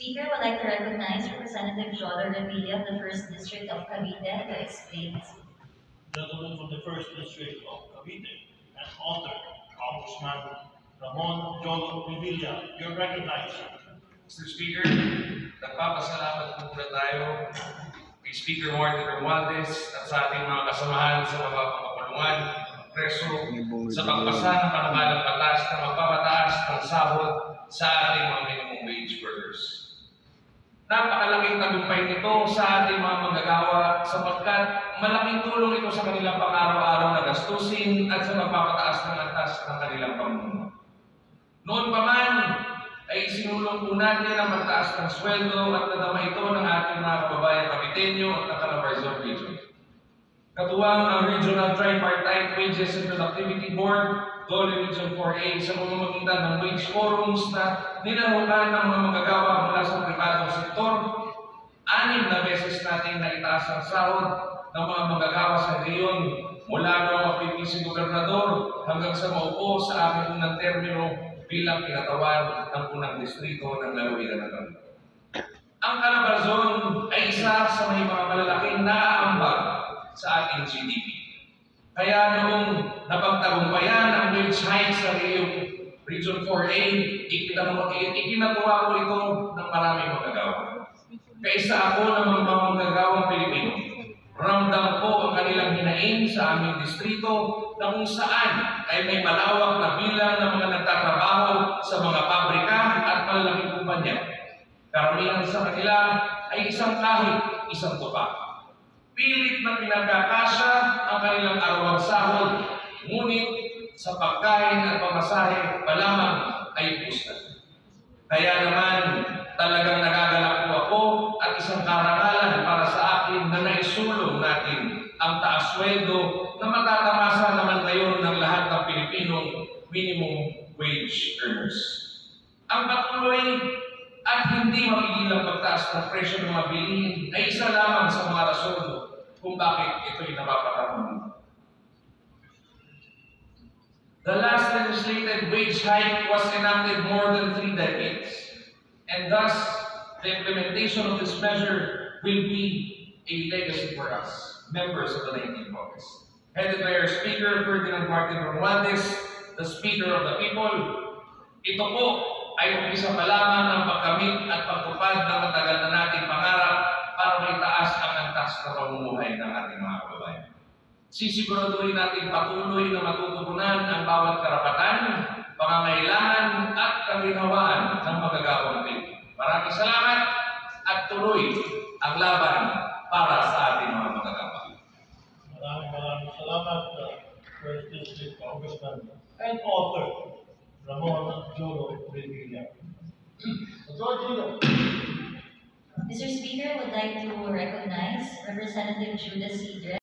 Speaker would like to recognize Representative Jolo Revilla of the 1st District of Cavite to explain his Gentleman from the 1st District of Cavite and author, Congressman Ramon Jolo Revilla. You're recognized. Mr. Speaker, nagpapasalamat po muna tayo kay Speaker Martin Romualdez at sa ating mga kasamahan sa mga kapulungan, preso, sa pagpasa ng panukalang batas na magpapataas ng sahod sa ating mga minimum wage workers. Napakalaking tagumpay nito sa ating mga manggagawa sapagkat malaking tulong ito sa kanilang pang-araw-araw na gastusin at sa magpapataas ng antas ng kanilang pamumuno. Noon pa man, ay sinulong po natin ang magtaas ng sweldo at nadama ito ng ating mga kababayan Caviteño at ng Calabarzon Region. Katuwang ang Regional Tripartite Wages and Productivity Board, Dole Region 4A, sa pamamagitan ng wage forums na nilarukan ng mga manggagawa mula sa pribadong sektor, 6 na beses natin na itaas ang sahod ng mga manggagawa sa rehiyon mula noong mapipising gobernador hanggang sa maupo sa aming unang termino bilang pinatawag ng unang distrito ng lalawigan ng Cavite. Ang Calabarzon ay isa sa may mga malalaking naaambag sa ating GDP. Kaya noong napagtagumpayan ang wage hike sa Region 4A, ikinatuwa ko ito ng maraming manggagawa. Kaisa ako ng mga manggagawang Pilipino. Ramdam ko ang kanilang hinaing sa aming distrito na kung saan ay may malawak na bilang ng mga nagtatrabaho sa mga pabrika at malalaking kumpanya. Karamihan sa kanila ay isang kahit, isang tupa. Pilit na pinagkakasya ang kanilang araw-araw sahod, ngunit sa pagkain at pamasahe pa lamang ay pusta. Kaya naman, talagang nagagalak po ako at isang karangalan para sa akin na naisulong natin ang taas sweldo na matatamasa naman ngayon ng lahat ng Pilipinong minimum wage earners. Ang patuloy at hindi mapigilang pagtaas ng presyo ng mga bilihin ay isa lamang sa mga rason kung bakit ito'y napapatanong. The last legislated wage hike was enacted more than 3 decades, and thus the implementation of this measure will be a legacy for us, members of the 19th Congress. Headed by our Speaker, Ferdinand Martin Romualdez, the Speaker of the People, ito po ay umpisa pa lamang ng pagkamit at pagtupad ng matagal na nating pangarap para maitaas ang antas na pamumuhay ng ating mga kababayan. Sisiguraduhin natin patuloy na matutugunan ang bawat karapatan, pangangailangan at kaginhawaan ng magagawang Pilipino. Maraming salamat at tuloy ang laban para sa ating mga magagawa. Maraming salamat, First District Congressman and author, Ramon Jolo Revilla. Mr. Speaker would like to recognize Representative Judas C.